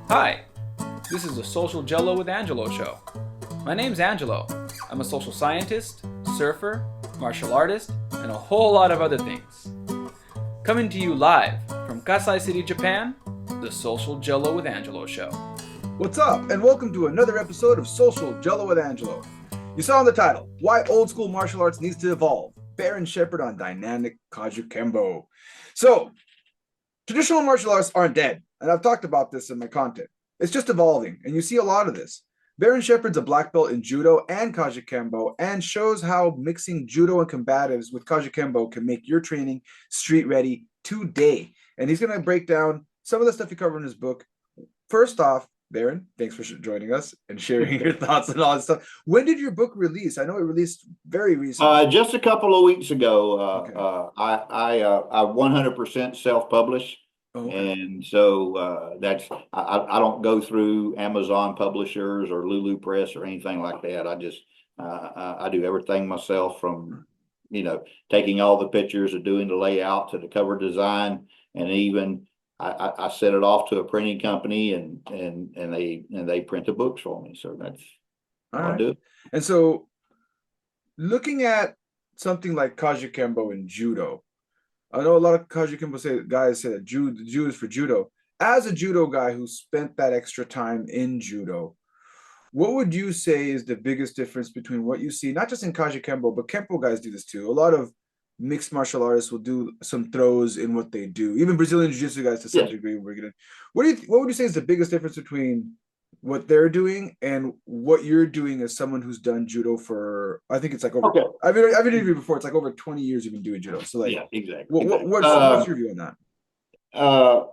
Hi, this is the Social Gelo with Angelo show. My name's Angelo. I'm a social scientist, surfer, martial artist, and a whole lot of other things. Coming to you live from Kasai City, Japan, the Social Gelo with Angelo show. What's up, and welcome to another episode of Social Gelo with Angelo. You saw in the title, Why Old School Martial Arts Needs to Evolve, Barron Sheppard on Dynamic Kajukenbo. So, traditional martial arts aren't dead, and I've talked about this in my content. It's just evolving, and you see a lot of this. Barron Sheppard's a black belt in Judo and Kajukenbo and shows how mixing Judo and Combatives with Kajukenbo can make your training street ready today. And he's going to break down some of the stuff he covered in his book. First off, Barron, thanks for joining us and sharing your thoughts and all this stuff. When did your book release? I know it released very recently. Just a couple of weeks ago. Okay. I 100% self-publish, Oh, okay. and so I don't go through Amazon publishers or Lulu Press or anything like that. I do everything myself, from taking all the pictures to doing the layout to the cover design, and even I set it off to a printing company, and they print the books for me. So that's All how I right. do it. And so, looking at something like Kajukenbo and Judo, I know a lot of guys say that Judo is for Judo. As a Judo guy who spent that extra time in Judo, what would you say is the biggest difference between what you see, not just in Kajukenbo, but Kempo guys do this too? A lot of mixed martial artists will do some throws in what they do. Even Brazilian Jiu-Jitsu guys to some Yes. degree. What would you say is the biggest difference between what they're doing and what you're doing as someone who's done judo for, I think it's like over, Okay. I've interviewed you before. It's like over 20 years you've been doing judo. So like, Yeah. Exactly. what's your view on that?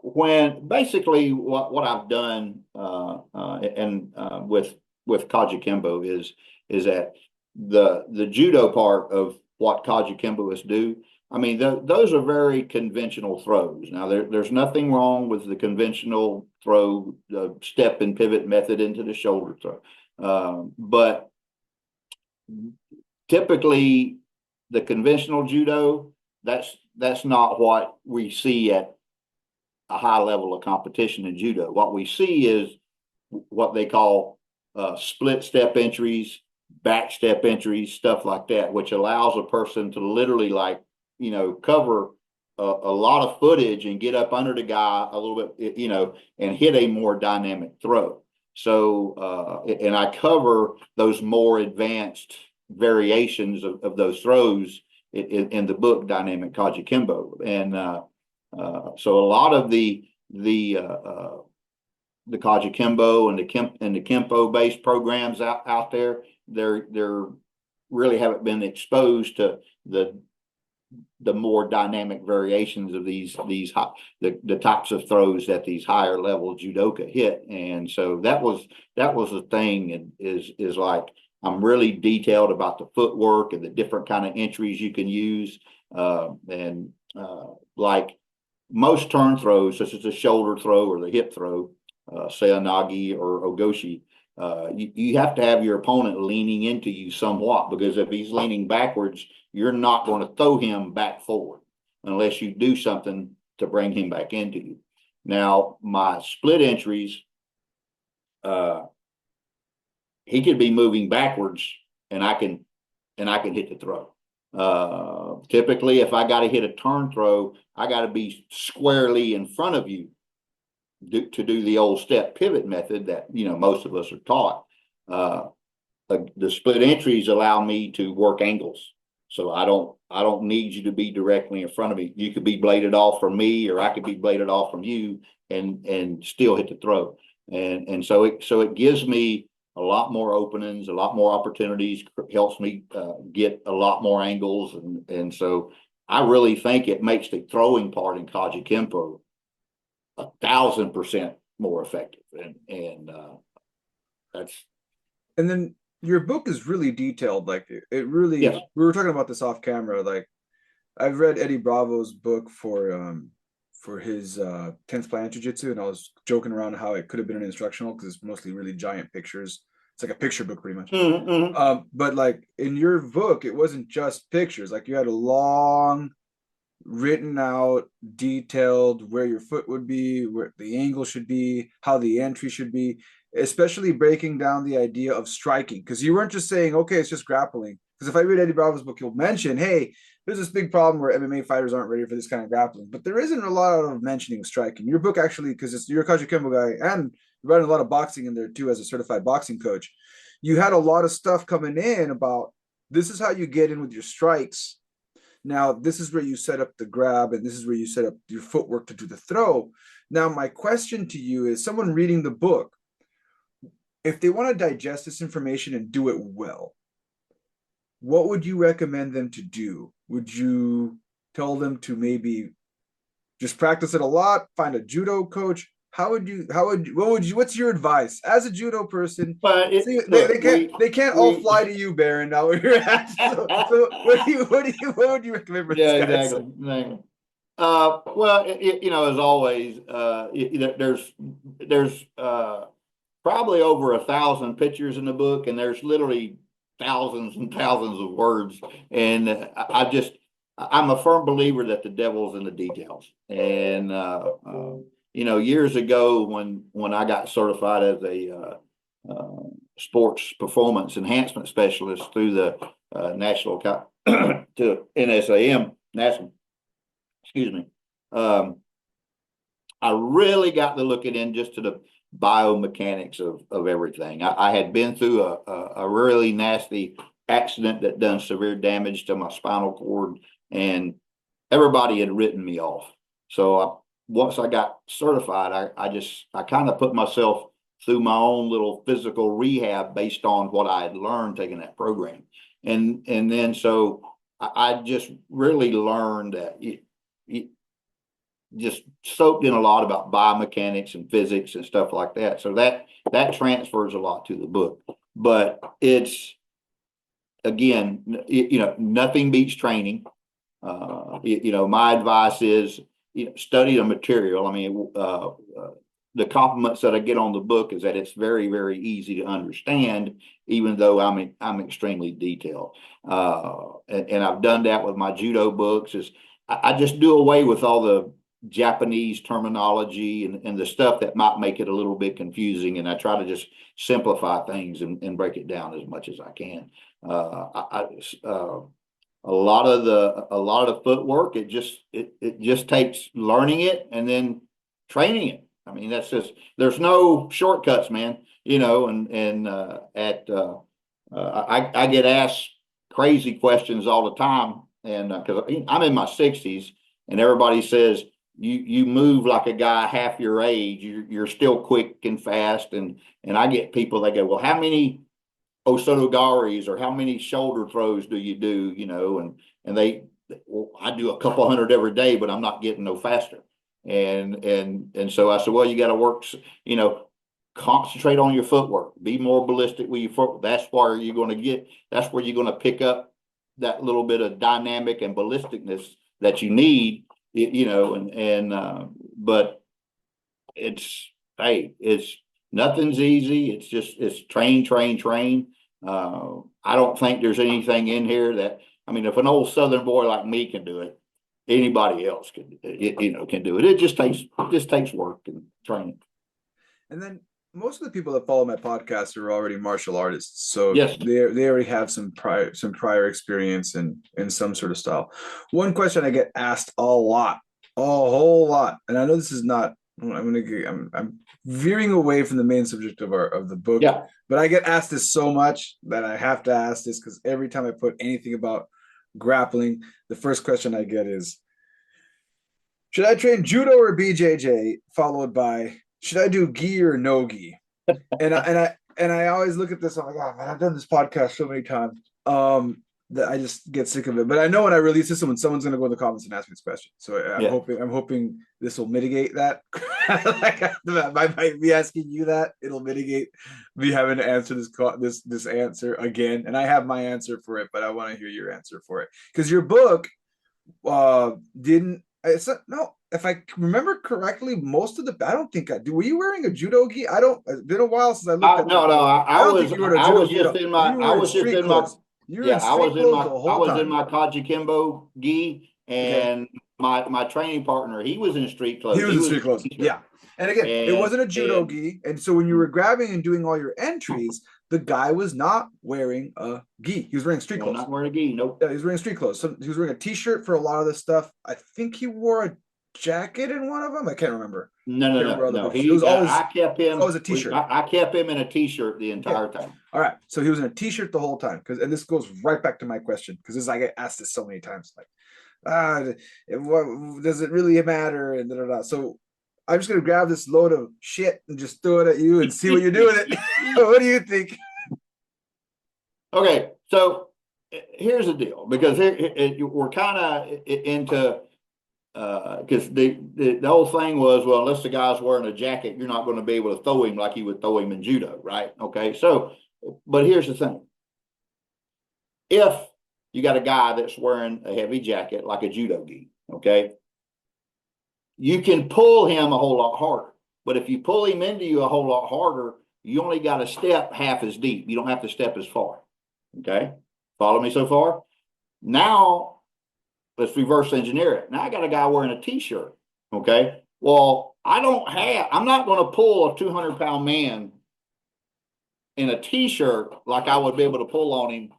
When basically what I've done with Kajukenbo is that the judo part of what Kajukenboists do. I mean, those are very conventional throws. Now, there's nothing wrong with the conventional throw, the step and pivot method into the shoulder throw, but typically the conventional judo, that's not what we see at a high level of competition in judo. What we see is what they call split step entries, back step entries, stuff like that, which allows a person to literally cover a lot of footage and get up under the guy a little bit, and hit a more dynamic throw. So, and I cover those more advanced variations of those throws in the book Dynamic Kajukenbo. And so a lot of the Kajukenbo and the Kempo based programs out there, they're really haven't been exposed to the more dynamic variations of the types of throws that these higher level judoka hit. And so that was the thing, and is like, I'm really detailed about the footwork and the different kind of entries you can use, like most turn throws, such as the shoulder throw or the hip throw, say a nagi or ogoshi, you have to have your opponent leaning into you somewhat, because if he's leaning backwards, you're not going to throw him back forward unless you do something to bring him back into you. Now, my split entries, he could be moving backwards, and I can hit the throw. Typically, if I got to hit a turn throw, I got to be squarely in front of you to do the old step pivot method that most of us are taught. The split entries allow me to work angles, so I don't need you to be directly in front of me. You could be bladed off from me, or I could be bladed off from you, and still hit the throw. And so it gives me a lot more openings, a lot more opportunities, helps me get a lot more angles. And so I really think it makes the throwing part in Kajukenbo 1,000% more effective. And that's. And then your book is really detailed. Like it really, Yes. We were talking about this off camera. Like I've read Eddie Bravo's book for his 10th Planet Jiu-Jitsu, and I was joking around how it could have been an instructional because it's mostly really giant pictures. It's like a picture book pretty much. Mm-hmm. But like in your book, it wasn't just pictures. Like you had a long written out, detailed, where your foot would be, where the angle should be, how the entry should be, especially breaking down the idea of striking. Because you weren't just saying, okay, it's just grappling. Because if I read Eddie Bravo's book, he'll mention, hey, there's this big problem where MMA fighters aren't ready for this kind of grappling. But there isn't a lot of mentioning of striking. Your book actually, because you're a Kajukenbo guy and you're writing a lot of boxing in there too as a certified boxing coach. You had a lot of stuff coming in about this is how you get in with your strikes. Now, this is where you set up the grab, and this is where you set up your footwork to do the throw. Now, my question to you is someone reading the book, if they want to digest this information and do it well, what would you recommend them to do? Would you tell them to maybe just practice it a lot, find a judo coach? What's your advice as a judo person? But they can't all fly to you, Barron. Now you're at. So what would you recommend for this guy? Exactly. Well, as always, there's probably over 1,000 pictures in the book, and there's literally thousands and thousands of words. And I'm a firm believer that the devil's in the details. And years ago when I got certified as a sports performance enhancement specialist through the national to NSAM national, excuse me, I really got to looking in just to the biomechanics of everything. I had been through a really nasty accident that done severe damage to my spinal cord, and everybody had written me off. So once I got certified, I kind of put myself through my own little physical rehab based on what I had learned taking that program. And then so I just really learned that it just soaked in a lot about biomechanics and physics and stuff like that. So that transfers a lot to the book. But it's, again, nothing beats training. My advice is, study the material. I mean, the compliments that I get on the book is that it's very, very easy to understand, even though I'm extremely detailed. And I've done that with my judo books. I just do away with all the Japanese terminology and the stuff that might make it a little bit confusing, and I try to just simplify things and break it down as much as I can. A lot of the footwork, it just takes learning it and then training it. I mean, that's just, there's no shortcuts, man. I get asked crazy questions all the time, and because I'm in my 60s, and everybody says you move like a guy half your age. You're still quick and fast, and I get people that go, well, how many osotogaris or how many shoulder throws do you do? And I do a couple hundred every day, but I'm not getting no faster. And so I said, well, you got to work, concentrate on your footwork, be more ballistic with your foot. That's where you're going to pick up that little bit of dynamic and ballisticness that you need, but it's nothing's easy. It's train. I don't think there's anything in here that, if an old Southern boy like me can do it, anybody else can do it. It just takes work and training. And then most of the people that follow my podcast are already martial artists, so yes, they already have some prior experience in some sort of style. One question I get asked a whole lot, and I know this is not. I'm veering away from the main subject of the book, yeah. But I get asked this so much that I have to ask this, because every time I put anything about grappling, the first question I get is, should I train judo or BJJ? Followed by, should I do gi or no gi? And I always look at this. I'm like, oh man, I've done this podcast so many times that I just get sick of it. But I know when I release this one, someone's going to go in the comments and ask me this question. So I'm hoping this will mitigate that. I might be asking you that. It'll mitigate me having to answer this answer again. And I have my answer for it, but I want to hear your answer for it, because your book didn't. If I remember correctly, most of I don't think I do. Were you wearing a judo gi? It's been a while since I looked at no, I was just in my Kajukenbo gi, and my training partner, he was in street clothes. He was in street clothes. Yeah. And again, it wasn't a judo gi. And so when you were grabbing and doing all your entries, the guy was not wearing a gi. He was wearing street clothes. Not wearing a gi, nope. Yeah, he was wearing street clothes. So he was wearing a t-shirt for a lot of this stuff. I think he wore a jacket in one of them. I can't remember. No. He was always, I kept him. Always a t-shirt. I kept him in a t-shirt the entire time. All right. So he was in a t-shirt the whole time. And this goes right back to my question, because I get asked this so many times. Like, does it really matter? And da. So I'm just gonna grab this load of shit and just throw it at you and see what you do with it. What do you think? Okay, so here's the deal, because we're kind of into because the whole thing was, well, unless the guy's wearing a jacket, you're not going to be able to throw him like you would throw him in judo, right? Okay, so but here's the thing: if you got a guy that's wearing a heavy jacket like a judo gi, okay, you can pull him a whole lot harder. But if you pull him into you a whole lot harder, you only got to step half as deep. You don't have to step as far. Okay, follow me so far? Now, let's reverse engineer it. Now I got a guy wearing a t-shirt. Okay, well, I'm not going to pull a 200-pound man in a t-shirt like I would be able to pull on him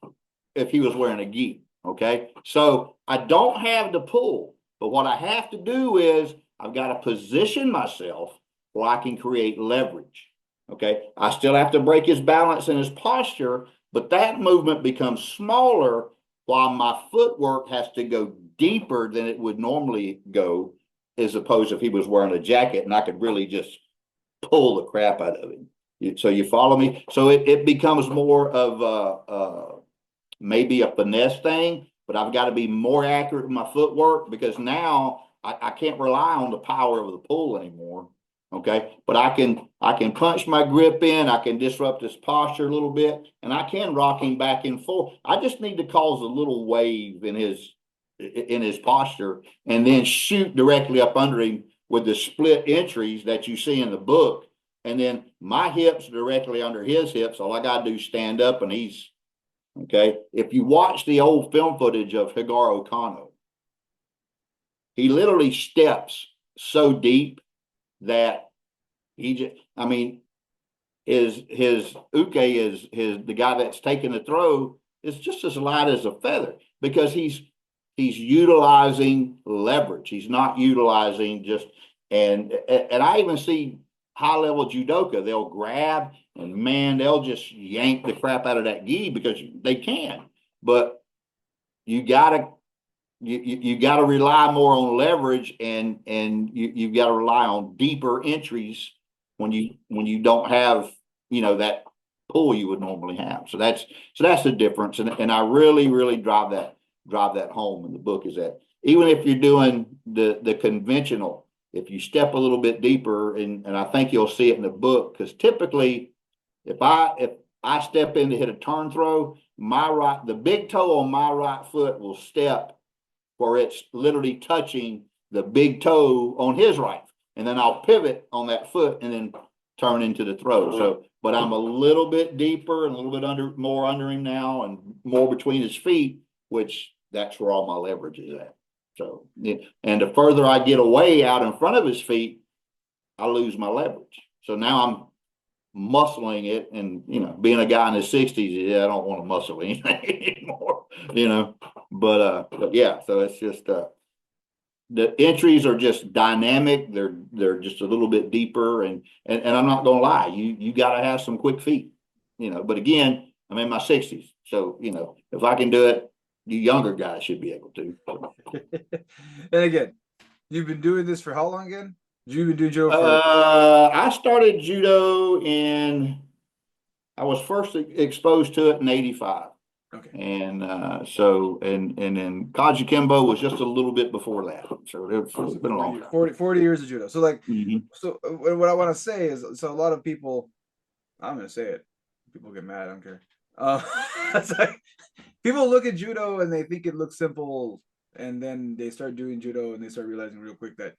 if he was wearing a gi. Okay, so I don't have to pull, but what I have to do is I've got to position myself where I can create leverage. Okay, I still have to break his balance and his posture, but that movement becomes smaller while my footwork has to go deeper than it would normally go, as opposed to if he was wearing a jacket and I could really just pull the crap out of him. So you follow me? So it becomes more of maybe a finesse thing, but I've got to be more accurate with my footwork, because now I can't rely on the power of the pull anymore. Okay, but I can punch my grip in, I can disrupt his posture a little bit, and I can rock him back and forth. I just need to cause a little wave in his posture, and then shoot directly up under him with the split entries that you see in the book. And then my hips directly under his hips. All I got to do is stand up, and he's okay. If you watch the old film footage of Higaru Kano, he literally steps so deep that he just, I mean, his uke is the guy that's taking the throw is just as light as a feather, because he's utilizing leverage. He's not utilizing just, and I even see high level judoka, they'll grab and man, they'll just yank the crap out of that gi because they can, but you gotta rely more on leverage, and you got to rely on deeper entries when you don't have, that pull you would normally have. So that's the difference, and I really drive that home in the book, is that even if you're doing the conventional, if you step a little bit deeper, and I think you'll see it in the book, because typically if I step in to hit a turn throw, the big toe on my right foot will step where it's literally touching the big toe on his right. And then I'll pivot on that foot and then turn into the throw. So, but I'm a little bit deeper and a little bit more under him now, and more between his feet, which that's where all my leverage is at. So, and the further I get away out in front of his feet, I lose my leverage. So now I'm muscling it, and being a guy in his 60s, I don't want to muscle anything anymore, but yeah, so it's just the entries are just dynamic. They're just a little bit deeper, and I'm not gonna lie, you got to have some quick feet, but again, I'm in my 60s, so if I can do it, you younger guys should be able to. And again, you've been doing this for how long again? You've been doing judo for I started judo I was first exposed to it in 85. Okay. And and then Kajukenbo was just a little bit before that. So it's been a long time. 40 years of judo. So so what I want to say is, so a lot of people, I'm going to say it, people get mad, I don't care. It's like, people look at judo and they think it looks simple, and then they start doing judo and they start realizing real quick that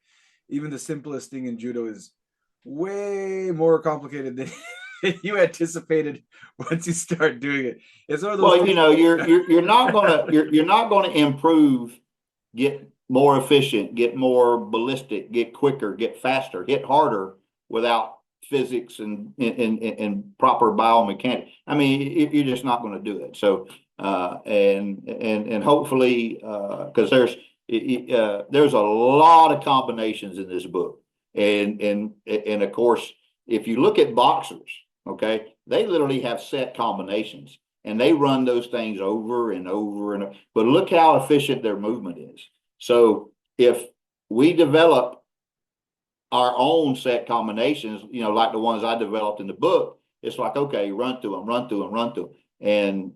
even the simplest thing in judo is way more complicated than you anticipated once you start doing it. It's one of those. Well, you're not gonna improve more efficient, get more ballistic, get quicker, get faster, hit harder without physics and proper biomechanics. I mean, you're just not going to do it. So, and hopefully, because there's a lot of combinations in this book, and of course, if you look at boxers, okay, they literally have set combinations, and they run those things over and over and over. But look how efficient their movement is. So if we develop our own set combinations, like the ones I developed in the book, it's like, okay, run through them, run through them, run through them. And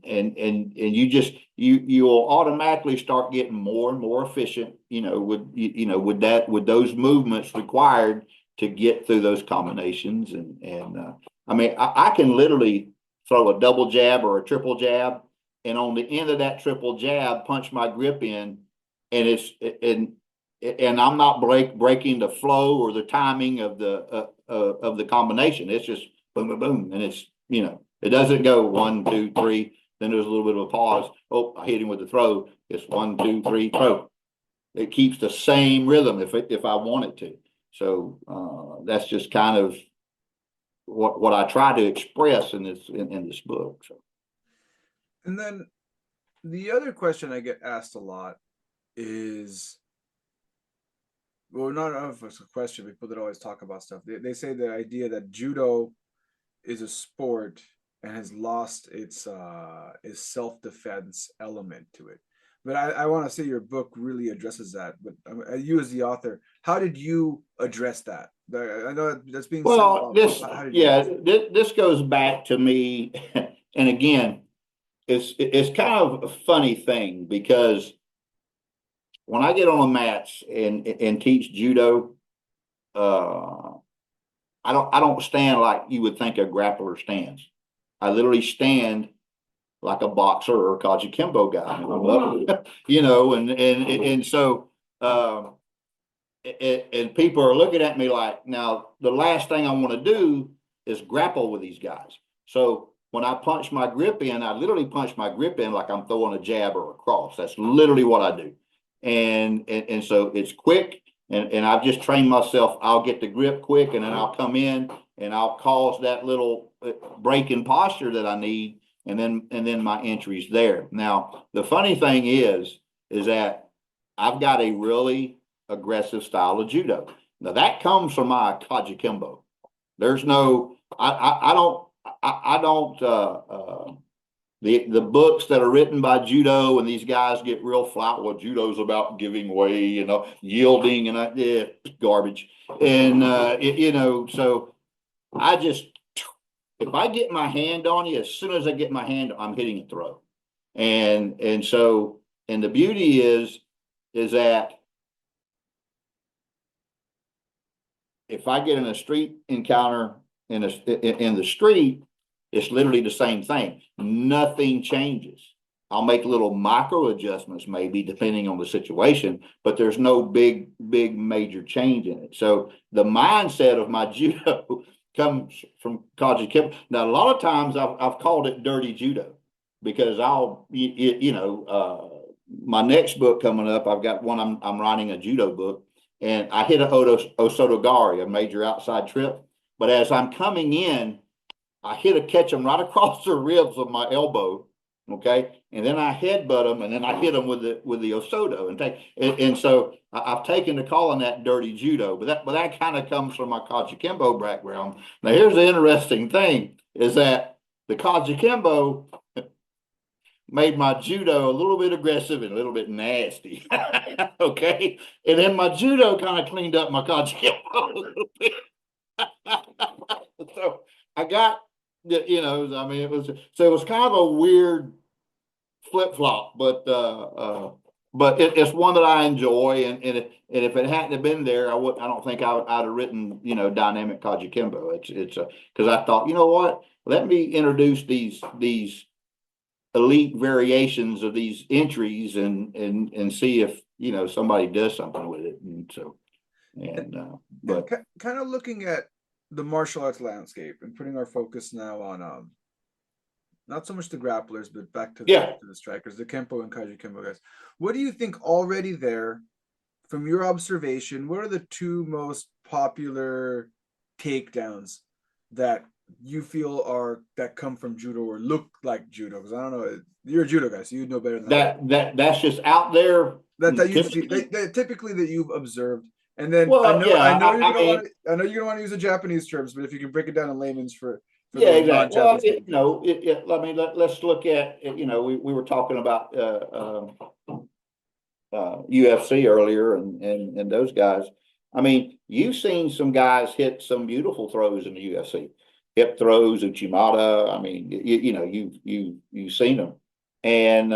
you will automatically start getting more and more efficient, with those movements required to get through those combinations. And I mean, I can literally throw a double jab or a triple jab, and on the end of that triple jab, punch my grip in, and I'm not breaking the flow or the timing of the combination. It's just boom, boom, boom, and it's it doesn't go 1, 2, 3. Then there's a little bit of a pause. Oh, I hit him with the throw. It's 1, 2, 3, throw. It keeps the same rhythm if I want it to. So that's just kind of what I try to express in this book. So. And then the other question I get asked a lot is, well, not of us a question. People that always talk about stuff. They say the idea that judo is a sport and has lost its self-defense element to it. But I want to say your book really addresses that. But you as the author, how did you address that? I know that's being well. Said This goes back to me, and again, it's kind of a funny thing because when I get on the mats and teach judo, I don't stand like you would think a grappler stands. I literally stand like a boxer or a Kajukenbo guy, and so and people are looking at me like, now the last thing I want to do is grapple with these guys. So when I punch my grip in, I literally punch my grip in like I'm throwing a jab or a cross. That's literally what I do. And so it's quick, and I've just trained myself. I'll get the grip quick, and then I'll come in and I'll cause that little break in posture that I need, and then my entry's there. Now, the funny thing is that I've got a really aggressive style of judo. Now that comes from my Kajukenbo. There's no, I don't the books that are written by judo, and these guys get real flat. Well, judo's about giving way, yielding, and garbage. And so I just, if I get my hand on you, as soon as I get my hand, I'm hitting a throw. And so, and the beauty is that if I get in a street encounter in the street, it's literally the same thing. Nothing changes. I'll make little micro adjustments, maybe depending on the situation, but there's no big major change in it. So the mindset of my judo comes from Kajukenbo. Now, a lot of times I've called it dirty judo because my next book coming up, I've got one. I'm writing a judo book, and I hit a osotogari, a major outside trip. But as I'm coming in, I catch them right across the ribs of my elbow, okay, and then I headbutt them, and then I hit them with the osoto, and so I've taken to calling that dirty judo, but that kind of comes from my Kajukenbo background. Now, here's the interesting thing: is that the Kajukenbo made my judo a little bit aggressive and a little bit nasty, okay, and then my judo kind of cleaned up my Kajukenbo a little bit. So I got. I mean, it was kind of a weird flip flop, but it's one that I enjoy, and if it hadn't have been there, I don't think I'd have written Dynamic Kajukenbo. It's because I thought, what, let me introduce these elite variations of these entries and see if somebody does something with it, and so but kind of looking at the martial arts landscape and putting our focus now on not so much the grapplers, but back to the strikers, the Kempo and Kajukenbo guys. What do you think already there from your observation, what are the two most popular takedowns that you feel that come from judo or look like judo? Because I don't know, you're a judo guy, so you know better than that's just out there. That you've seen, typically that you've observed. And then Well, I know yeah, you're gonna want to, you're gonna want to use the Japanese terms, but if you can break it down in layman's for yeah, those exactly. Well, non-Japanese. I mean, let's look at, we were talking about UFC earlier and those guys. I mean, you've seen some guys hit some beautiful throws in the UFC, hip throws, Uchimata. I mean, you've seen them, and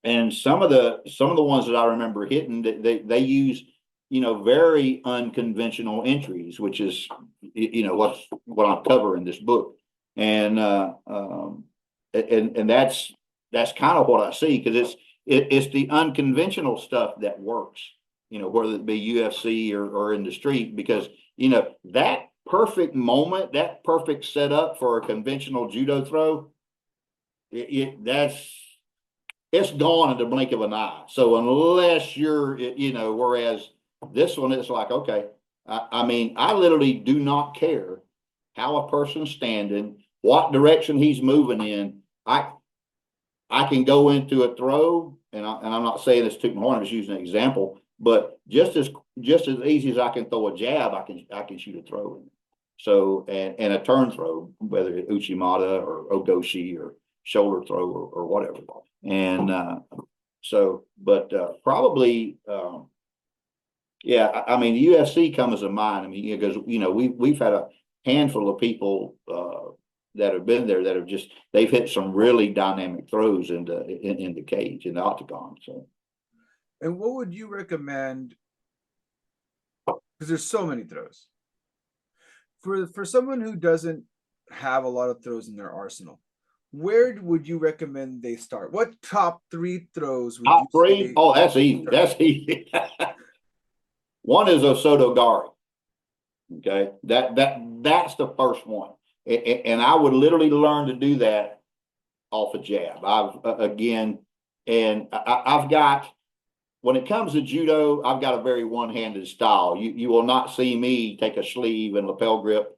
and some of the ones that I remember hitting, they use very unconventional entries, which is what I cover in this book, and that's kind of what I see, because it's the unconventional stuff that works, whether it be UFC or in the street, because that perfect moment, that perfect setup for a conventional judo throw, it's gone in the blink of an eye. So unless you're, whereas this one, it's like, okay, I mean, I literally do not care how a person's standing, what direction he's moving in. I can go into a throw, and I'm not saying this to my horn, I'm just using an example, but just as easy as I can throw a jab, I can shoot a throw. So, and a turn throw, whether it's Uchimata or Ogoshi or shoulder throw or whatever. And probably, yeah, I mean, the UFC comes to mind. I mean, because, we've had a handful of people that have been there that have they've hit some really dynamic throws in the cage, in the octagon. So, and what would you recommend? Because there's so many throws for someone who doesn't have a lot of throws in their arsenal. Where would you recommend they start? What top 3 throws would top you 3? say? Oh, that's easy. That's easy. One is Osoto Gari. Okay, that's the first one, and I would literally learn to do that off a jab. I've got, when it comes to judo, I've got a very one-handed style. You will not see me take a sleeve and lapel grip.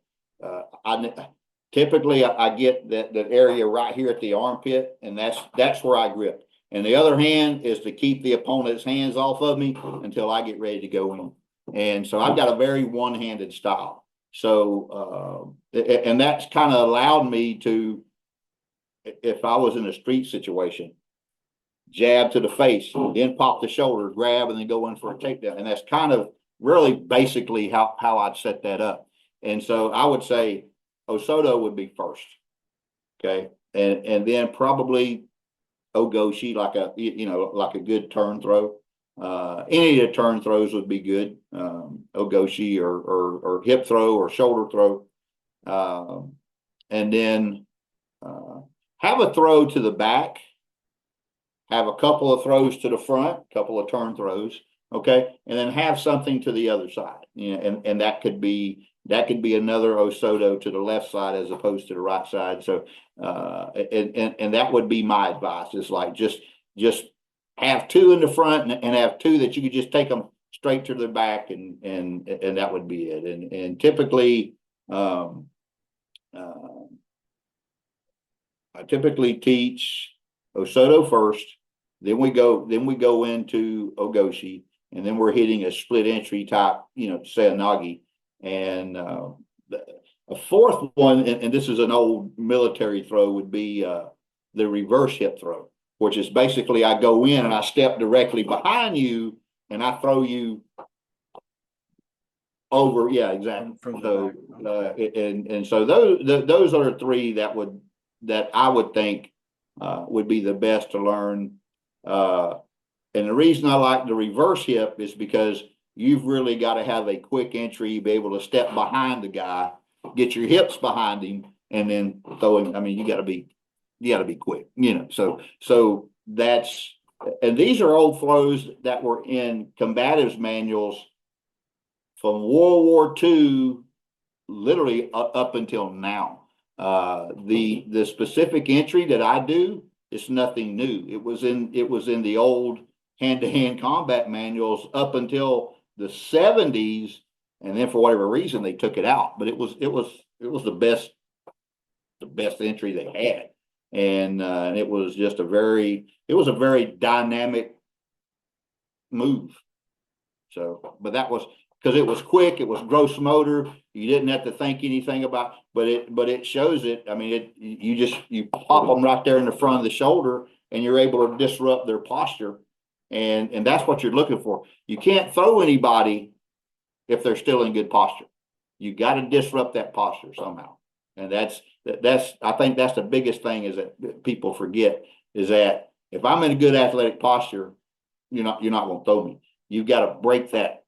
Typically I get that area right here at the armpit, and that's where I grip. And the other hand is to keep the opponent's hands off of me until I get ready to go in. And so I've got a very one-handed style. So, and that's kind of allowed me to, if I was in a street situation, jab to the face, then pop the shoulder, grab, and then go in for a takedown. And that's kind of really basically how I'd set that up. And so I would say Osoto would be first. Okay. And then probably Ogoshi, like a good turn throw. Any of the turn throws would be good. Ogoshi or hip throw or shoulder throw. And then have a throw to the back, have a couple of throws to the front, a couple of turn throws, okay, and then have something to the other side. And that could be another Osoto to the left side as opposed to the right side. So and that would be my advice. It's like just have 2 in the front and have 2 that you could just take them straight to the back, and that would be it. And typically I typically teach Osoto first, then we go into Ogoshi, and then we're hitting a split entry type, Seoinage. And a fourth one, and this is an old military throw, would be the reverse hip throw, which is basically I go in and I step directly behind you and I throw you over. Yeah, exactly. So and so those are the 3 that I would think would be the best to learn. And the reason I like the reverse hip is because you've really got to have a quick entry, be able to step behind the guy, get your hips behind him, and then throw him. I mean, you got to be quick, So that's, and these are old throws that were in combatives manuals from World War II, literally up until now. The specific entry that I do, it's nothing new. It was in the old hand-to-hand combat manuals up until the 70s, and then for whatever reason they took it out. But it was the best entry they had, and it was just a very dynamic move. So, but that was because it was quick, it was gross motor. You didn't have to think anything about, but it shows it. I mean, you pop them right there in the front of the shoulder, and you're able to disrupt their posture, and that's what you're looking for. You can't throw anybody if they're still in good posture. You got to disrupt that posture somehow, and that's I think that's the biggest thing is that people forget is that if I'm in a good athletic posture, you're not going to throw me. You've got to break that.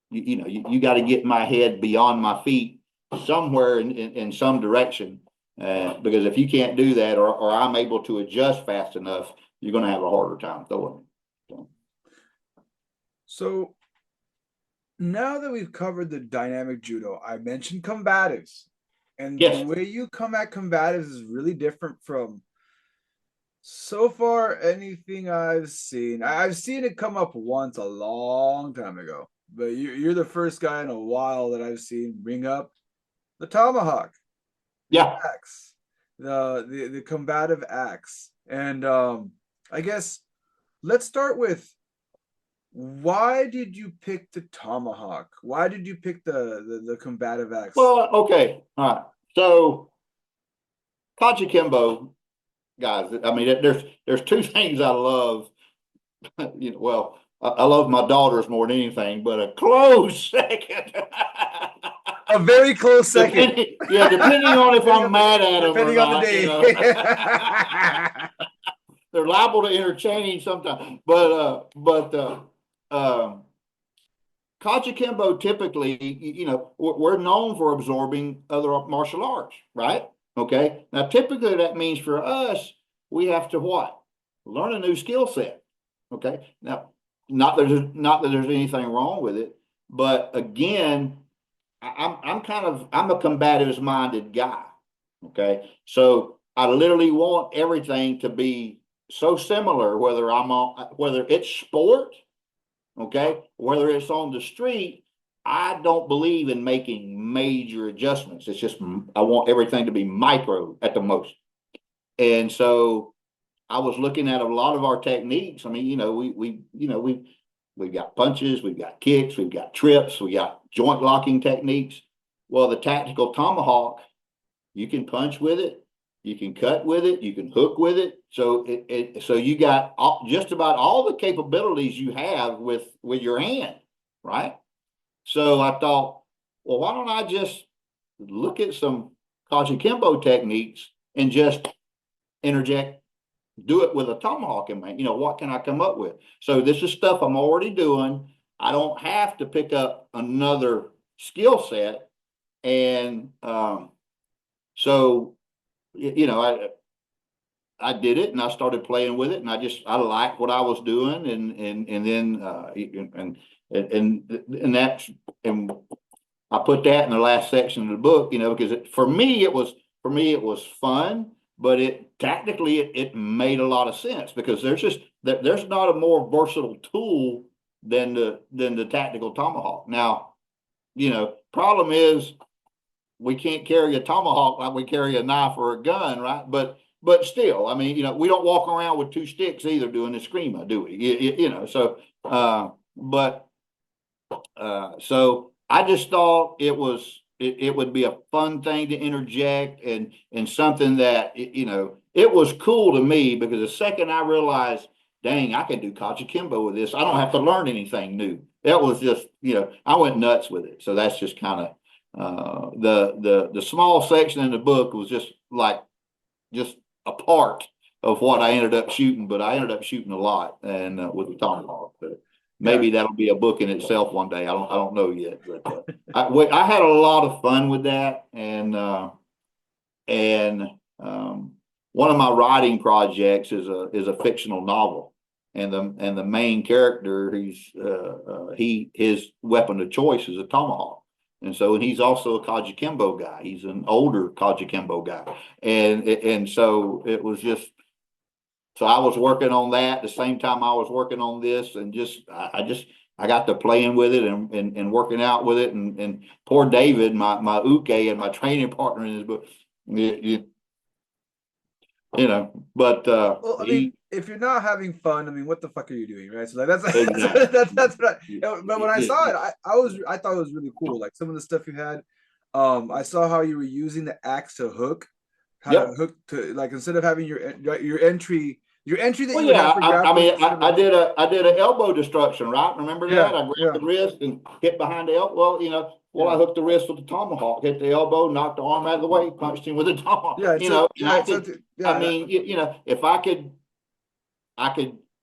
You got to get my head beyond my feet somewhere in some direction, because if you can't do that, or I'm able to adjust fast enough, you're going to have a harder time throwing. So now that we've covered the dynamic judo, I mentioned combatives, and Yes. the way you come at combatives is really different from so far anything I've seen. I've seen it come up once a long time ago, but you're the first guy in a while that I've seen bring up the tomahawk, Yeah. axe, the combative axe. And I guess let's start with, why did you pick the tomahawk? Why did you pick the combative axe? Well, okay, all right. So, Kajukenbo, guys. I mean, there's two things I love. Well, I love my daughters more than anything, but a close second. A very close second. Depending on if I'm mad at them Depending or on not, the day. They're liable to interchange sometimes. But Kajukenbo typically, we're known for absorbing other martial arts, right? Okay. Now, typically that means for us, we have to what? Learn a new skill set. Okay. Now, not that there's anything wrong with it, but again, I'm a combatives minded guy. Okay. So I literally want everything to be so similar, whether it's sport, okay, whether it's on the street. I don't believe in making major adjustments. It's just, I want everything to be micro at the most. And so I was looking at a lot of our techniques. I mean, we've got punches, we've got kicks, we've got trips, we got joint locking techniques. Well, the tactical tomahawk, you can punch with it, you can cut with it, you can hook with it. So so you got just about all the capabilities you have with your hand, right? So I thought, well, why don't I just look at some Kajukenbo techniques and just interject, do it with a tomahawk in my, what can I come up with? So this is stuff I'm already doing. I don't have to pick up another skill set. And so, I did it and I started playing with it, and I liked what I was doing, and then and I put that in the last section of the book, because for me it was fun, but it made a lot of sense, because there's not a more versatile tool than the tactical tomahawk. Now, problem is we can't carry a tomahawk like we carry a knife or a gun, right? But still, I mean, we don't walk around with two sticks either doing the screamer, do we? So, so I just thought it would be a fun thing to interject, and something that, it was cool to me, because the second I realized, dang, I can do Kajukenbo with this, I don't have to learn anything new. That was just, I went nuts with it. So that's just kind of, the small section in the book was just a part of what I ended up shooting, but I ended up shooting a lot, and with the tomahawk. But maybe that'll be a book in itself one day. I don't know yet, but I had a lot of fun with that, and one of my writing projects is a fictional novel, and the main character, his weapon of choice is a tomahawk. And so, and he's also a Kajukenbo guy. He's an older Kajukenbo guy. And so it was just, So I was working on that at the same time I was working on this, and I got to playing with it and working out with it, and poor David, my uke and my training partner in this book, but Well, I mean, he if you're not having fun, I mean, what the fuck are you doing, right? So like that's exactly. that's what but when I saw it, I thought it was really cool. Like some of the stuff you had, I saw how you were using the axe to hook, how to Yep. hook to like instead of having your entry that Well, you would yeah, have for I grappling. mean, I did an elbow destruction, right? Remember that? Yeah, I grabbed yeah, the wrist and hit behind the elbow. Well, yeah, I hooked the wrist with the tomahawk, hit the elbow, knocked the arm out of the way, punched him with the tomahawk. yeah. So And yeah, I could, I mean, if I could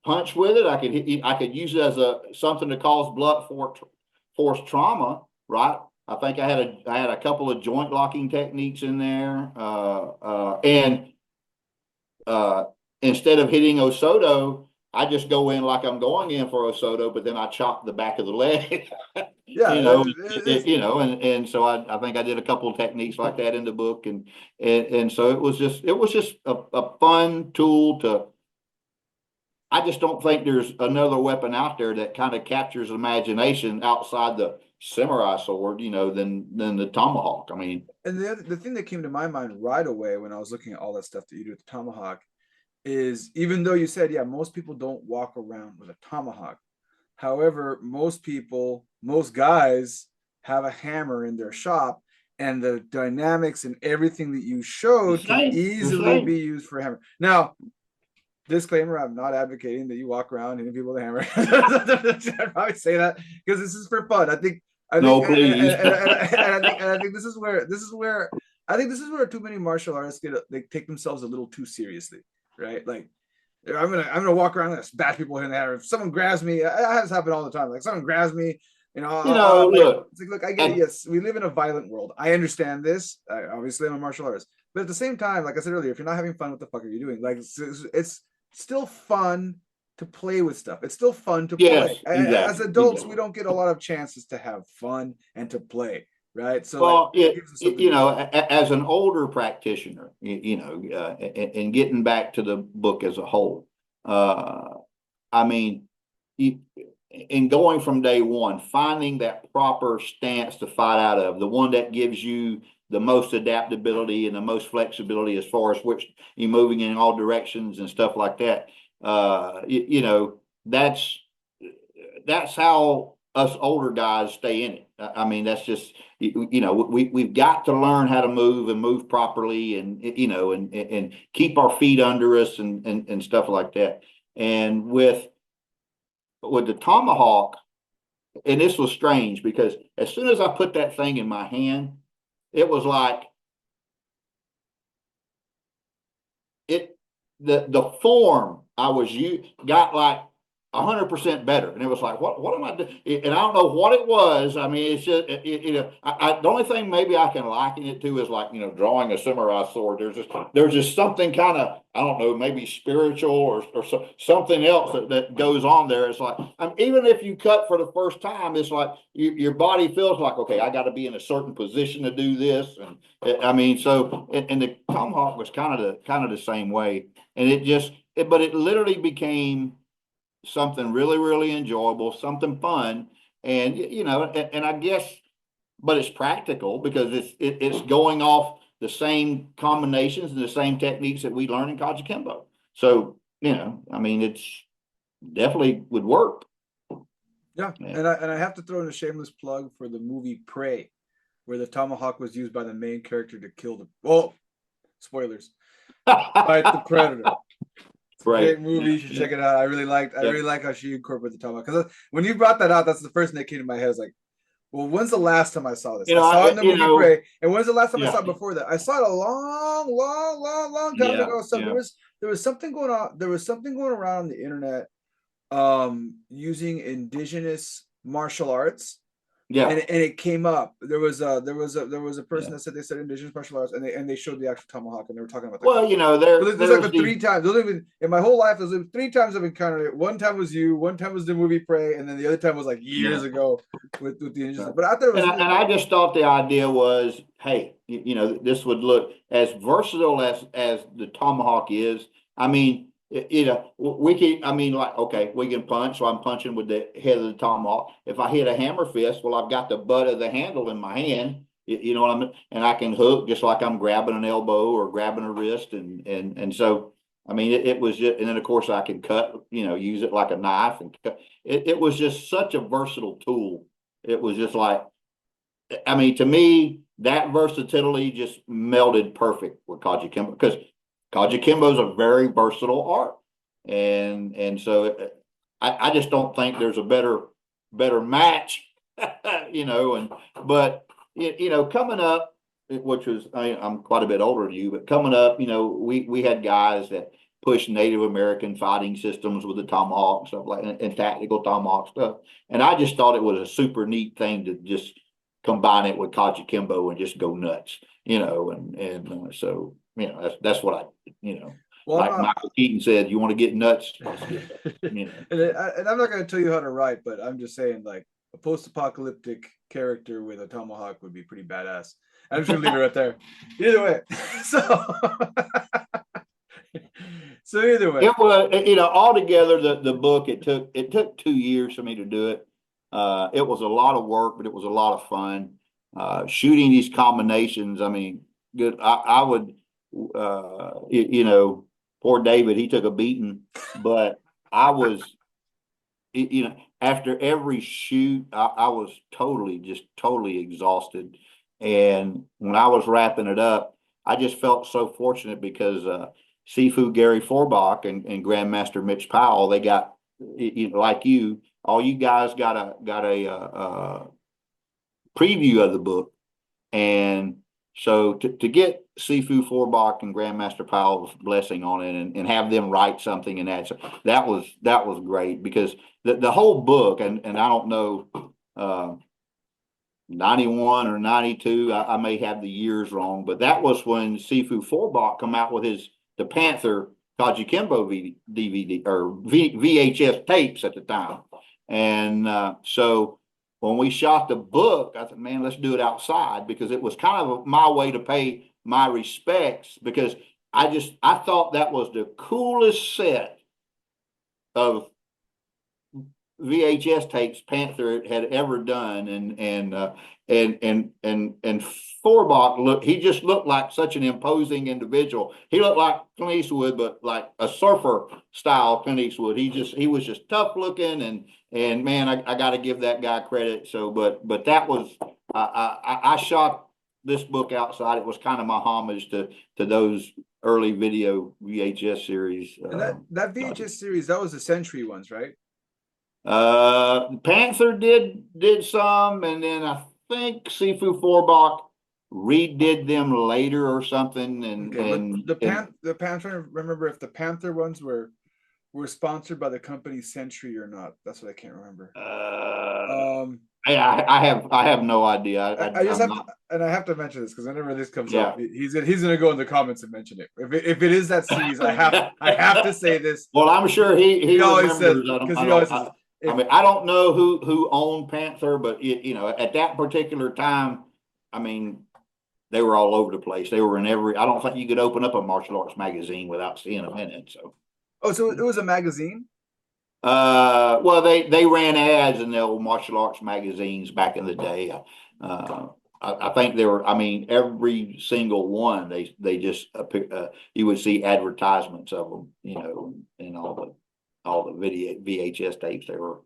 punch with it. I could use it as something to cause blunt force trauma, right? I think I had a couple of joint locking techniques in there, and instead of hitting Osoto, I just go in like I'm going in for Osoto, but then I chop the back of the leg. yeah. And so I think I did a couple of techniques like that in the book, and so it was just a fun tool to. I just don't think there's another weapon out there that kind of captures imagination outside the samurai sword, than the tomahawk. I mean, And the thing that came to my mind right away when I was looking at all that stuff that you do with the tomahawk is even though you said, yeah, most people don't walk around with a tomahawk. However, most guys have a hammer in their shop, and the dynamics and everything that you showed can the easily be same. used for a hammer. Now, disclaimer, I'm not advocating that you walk around hitting people with a hammer. I'd probably say that because this is for fun. I think, No, please. and I think this is where too many martial artists they take themselves a little too seriously, right? Like I'm gonna walk around and bash people in the head. If someone grabs me, it has happened all the time. Like someone grabs me, like Look, it's like I get it. Yes, we live in a violent world. I understand this. Obviously, I'm a martial artist, but at the same time, like I said earlier, if you're not having fun, what the fuck are you doing? Like it's still fun to play with stuff. It's still fun to yes, play. As exactly, adults, we exactly. don't get a lot of chances to have fun and to play, right? So like Well, it gives us something to do. as an older practitioner, and getting back to the book as a whole, I mean, in going from day one, finding that proper stance to fight out of, the one that gives you the most adaptability and the most flexibility as far as which you're moving in all directions and stuff like that. That's how us older guys stay in it. I mean, that's just we've got to learn how to move and move properly, and and keep our feet under us and stuff like that. And with the tomahawk, and this was strange because as soon as I put that thing in my hand, it was like the form I was got like 100% better, and it was like, what am I doing? And I don't know what it was. I mean, it's just the only thing maybe I can liken it to is like drawing a samurai sword. There's just something kind of, I don't know, maybe spiritual or something else that goes on there. It's like, even if you cut for the first time, it's like your body feels like, okay, I got to be in a certain position to do this, and I mean, so and the tomahawk was kind of the same way, and but it literally became something really, really enjoyable, something fun, and and I guess, but it's practical because it's going off the same combinations and the same techniques that we learn in Kajukenbo. So I mean, it's definitely would work. Yeah, and I have to throw in a shameless plug for the movie Prey, where the tomahawk was used by the main character to kill spoilers, fight the predator. Great movie. You should check it out. I really like how she incorporated the tomahawk. Because when you brought that out, that's the first thing that came to my head. I was like, well, when's the last time I saw this? I saw it in the movie Prey. And when's the last time I saw it before that? I saw it a long time ago. So there was something going on. There was something going around on the internet using indigenous martial arts. Yeah. And it came up. There was a person that said they said indigenous martial arts, and they showed the actual tomahawk, and they were talking about that. Well, there's like 3 times. There's even in my whole life. There's 3 times I've encountered it. One time was you. One time was the movie Prey, and then the other time was like years ago with the indigenous. But I thought it was. And I just thought the idea was, hey, this would look as versatile as the tomahawk is. I mean, You know, we can, I mean, like, okay, we can punch, so I'm punching with the head of the tomahawk. If I hit a hammer fist, well, I've got the butt of the handle in my hand, you know what I mean? And I can hook just like I'm grabbing an elbow or grabbing a wrist. And so, I mean, it was just, and then of course I can cut, you know, use it like a knife and cut. It was just such a versatile tool. It was just like, I mean, to me, that versatility just melded perfect with Kajukenbo because Kajukenbo is a very versatile art, and so I just don't think there's a better match, you know. And but you know, coming up, which was I'm quite a bit older than you, but coming up, you know, we had guys that pushed Native American fighting systems with the tomahawk stuff like and tactical tomahawk stuff, and I just thought it was a super neat thing to just combine it with Kajukenbo and just go nuts, you know, and so you know that's what I, you know, Well, like Michael Keaton said, you want to get nuts, you know. and I'm not going to tell you how to write, but I'm just saying, like, a post-apocalyptic character with a tomahawk would be pretty badass. I'm just going to leave it right there. Either way, so either way, It was, you know, altogether the book it took 2 years for me to do it. It was a lot of work, but it was a lot of fun. Shooting these combinations, I mean, good. I would, you know, poor David, he took a beating, but I was, you know, after every shoot, I was totally exhausted. And when I was wrapping it up, I just felt so fortunate because Sifu Gary Forbach and Grandmaster Mitch Powell, they got, you know, like you, all you guys got a preview of the book. And so to get Sifu Forbach and Grandmaster Powell's blessing on it and have them write something in that, so that was great because the whole book, and I don't know, 91 or 92, I may have the years wrong, but that was when Sifu Forbach come out with the Panther Kajukenbo DVD or VHS tapes at the time. And so when we shot the book, I thought, man, let's do it outside because it was kind of my way to pay my respects because I thought that was the coolest set of VHS tapes Panther had ever done, and Forbach he just looked like such an imposing individual. He looked like Clint Eastwood, but like a surfer style Clint Eastwood. He was just tough looking, and man, I got to give that guy credit. So, but that was I shot this book outside. It was kind of my homage to those early video VHS series. and that VHS series, that was the Century ones, right? Panther did some, and then I think Sifu Forbach redid them later or something. And Okay, and but the Panther. Remember if the Panther ones were sponsored by the company Century or not? That's what I can't remember. I have no idea. I just have to, and I have to mention this because whenever this comes up, he's gonna go in the comments and mention it. If it is that series, I have to say this. Well, I'm sure he always remembers. says because he always says. I mean, I don't know who owned Panther, but you know, at that particular time, I mean, they were all over the place. They were in every. I don't think you could open up a martial arts magazine without seeing them in it. So. Oh, so it was a magazine? Well, they ran ads in the old martial arts magazines back in the day. I think there were. I mean, every single one they just you would see advertisements of them, you know, and all the video VHS tapes they were.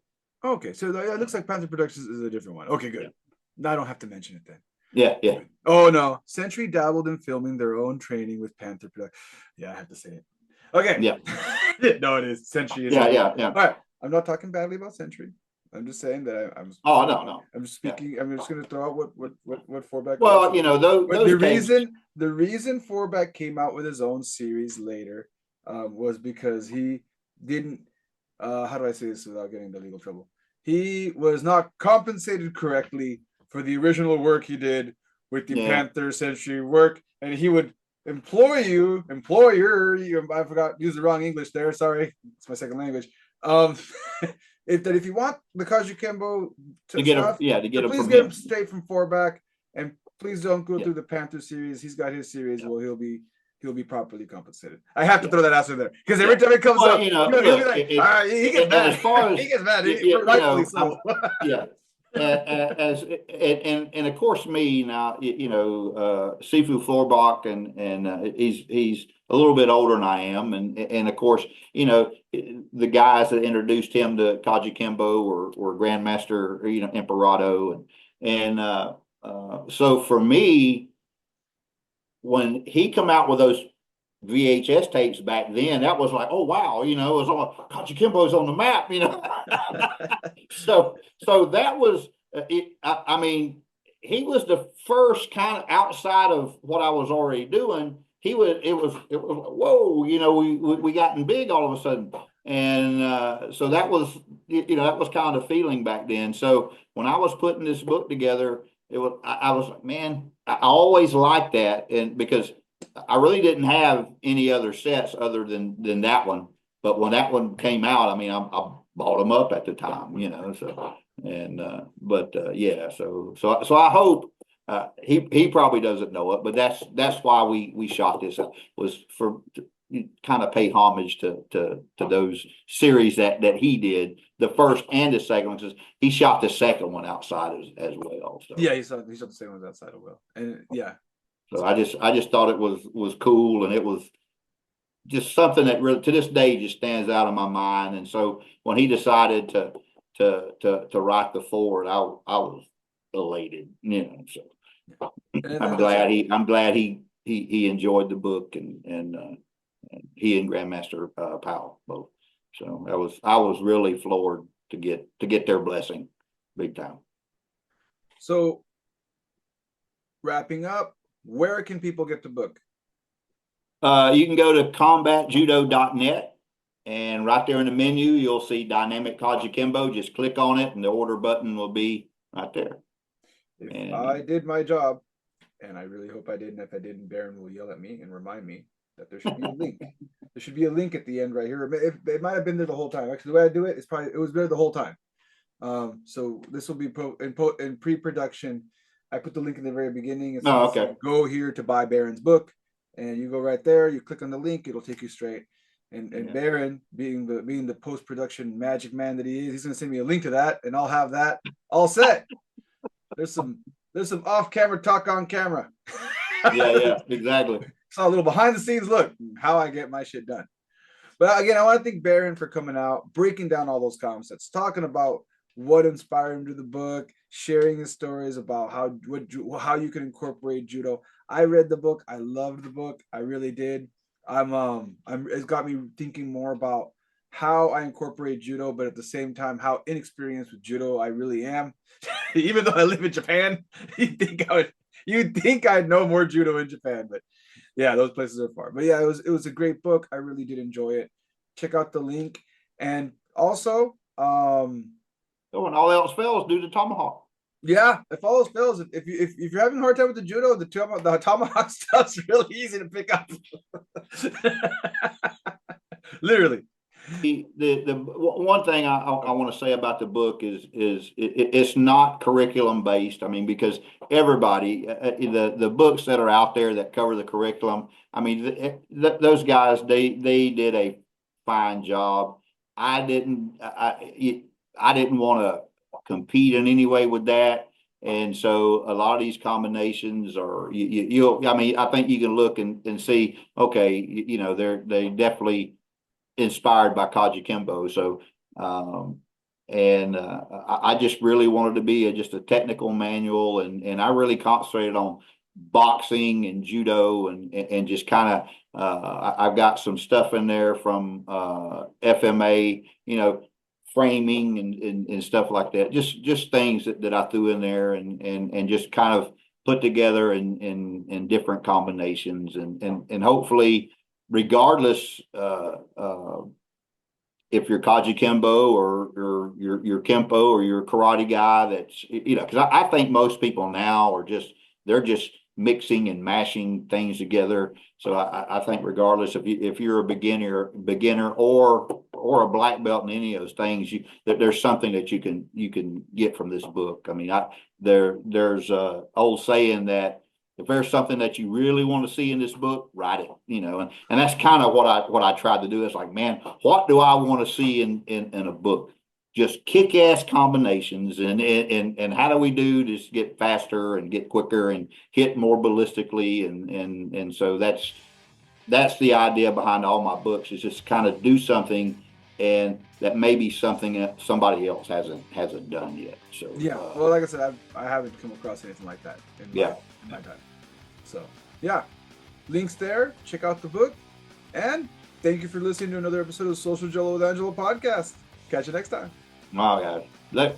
Okay, so it looks like Panther Productions is a different one. Okay, good. Yeah. I don't have to mention it then. Yeah. Oh no, Century dabbled in filming their own training with Panther Productions. Yeah, I have to say it. Okay. Yeah. No, it is Century. Yeah. All right. I'm not talking badly about Century. I'm just saying that I'm. Oh no. I'm just speaking. Yeah. I'm just going to throw out what Forbach. Well, was. You know, those the reason Forbach came out with his own series later was because he didn't. How do I say this without getting into legal trouble? He was not compensated correctly for the original work he did with the Panther Century work, and he would employer, I forgot, use the wrong English there. Sorry, it's my second language. If you want the Kajukenbo to get him, please get him straight from Forbach, and please don't go through the Panther series. He's got his series. Well, he'll be properly compensated. I have to throw that answer there because every time it comes Well, up, you know, he'll look, be like, it- he gets and mad. as far as he gets mad, you rightfully know, so. yeah. And of course me now, Sifu Florbach, and he's a little bit older than I am, and of course, you know, the guys that introduced him to Kajukenbo or Grandmaster, you know, Emperado, and so for me, when he come out with those VHS tapes back then, that was like, oh wow, you know, it was on Kajukenbo's on the map, you know. So that was it. I mean, he was the first kind of outside of what I was already doing. It was whoa, you know, we gotten big all of a sudden, and so that was, you know, that was kind of the feeling back then. So when I was putting this book together, I was like, man, I always liked that, and because I really didn't have any other sets other than that one. But when that one came out, I mean, I bought them up at the time, you know. So yeah. So I hope he probably doesn't know it, but that's why we shot this, was for kind of pay homage to those series that he did, the first and the second one, because he shot the second one outside as well. So. Yeah, he shot the second one outside as well, and yeah. So I just thought it was cool, and it was just something that really to this day just stands out in my mind. And so when he decided to write the forward, I was elated, you know. So I'm glad he enjoyed the book, and he and Grandmaster Powell both. So I was really floored to get their blessing, big time. So wrapping up, where can people get the book? You can go to combatjudo.net, and right there in the menu, you'll see Dynamic Kajukenbo. Just click on it, and the order button will be right there. If I did my job, and I really hope I did, and if I didn't, Barron will yell at me and remind me that there should be a link. There should be a link at the end right here. It might have been there the whole time. Actually, the way I do it, it was there the whole time. So this will be in pre-production. I put the link in the very beginning. It says, okay. Go here to buy Barron's book, and you go right there. You click on the link; it'll take you straight. And Barron, being the post-production magic man that he is, he's gonna send me a link to that, and I'll have that all set. There's some off-camera talk on camera. Yeah, exactly. Saw a little behind-the-scenes look how I get my shit done. But again, I want to thank Barron for coming out, breaking down all those concepts, talking about what inspired him to the book, sharing his stories about how you can incorporate judo. I read the book. I loved the book. I really did. It's got me thinking more about how I incorporate judo, but at the same time, how inexperienced with judo I really am. Even though I live in Japan, you'd think I'd know more judo in Japan, but yeah, those places are far. But yeah, it was a great book. I really did enjoy it. Check out the link, and also, when all else fails, do the Tomahawk. Yeah, if all else fails, if you're having a hard time with the judo, the Tomahawk stuff's really easy to pick up. Literally. The one thing I want to say about the book is it's not curriculum based. I mean, because everybody, the books that are out there that cover the curriculum, I mean, those guys, they did a fine job. I didn't want to compete in any way with that. And so a lot of these combinations are, I mean, I think you can look and see, okay, you know, they definitely inspired by Kajukenbo. So, I just really wanted to be just a technical manual, and I really concentrated on boxing and judo, and just kind of, I've got some stuff in there from FMA, you know, framing and stuff like that. Just things that I threw in there, and just kind of put together in different combinations, and hopefully, regardless, if you're Kajukenbo or you're Kempo or you're a karate guy, that's, you know, because I think most people now are they're just mixing and mashing things together. So I think regardless if you're a beginner or a black belt in any of those things, there's something that you can get from this book. I mean, there's a old saying that If there's something that you really want to see in this book, write it, and that's kind of what I tried to do. Is like, man, what do I want to see in a book? Just kick-ass combinations, and how do we do to just get faster and get quicker and hit more ballistically, and so that's the idea behind all my books, is just kind of do something, and that may be something that somebody else hasn't done yet. So yeah, well, like I said, I haven't come across anything like that in my time. So yeah, links there. Check out the book, and thank you for listening to another episode of Social Gelo with Angelo podcast. Catch you next time. Oh, guys. Look.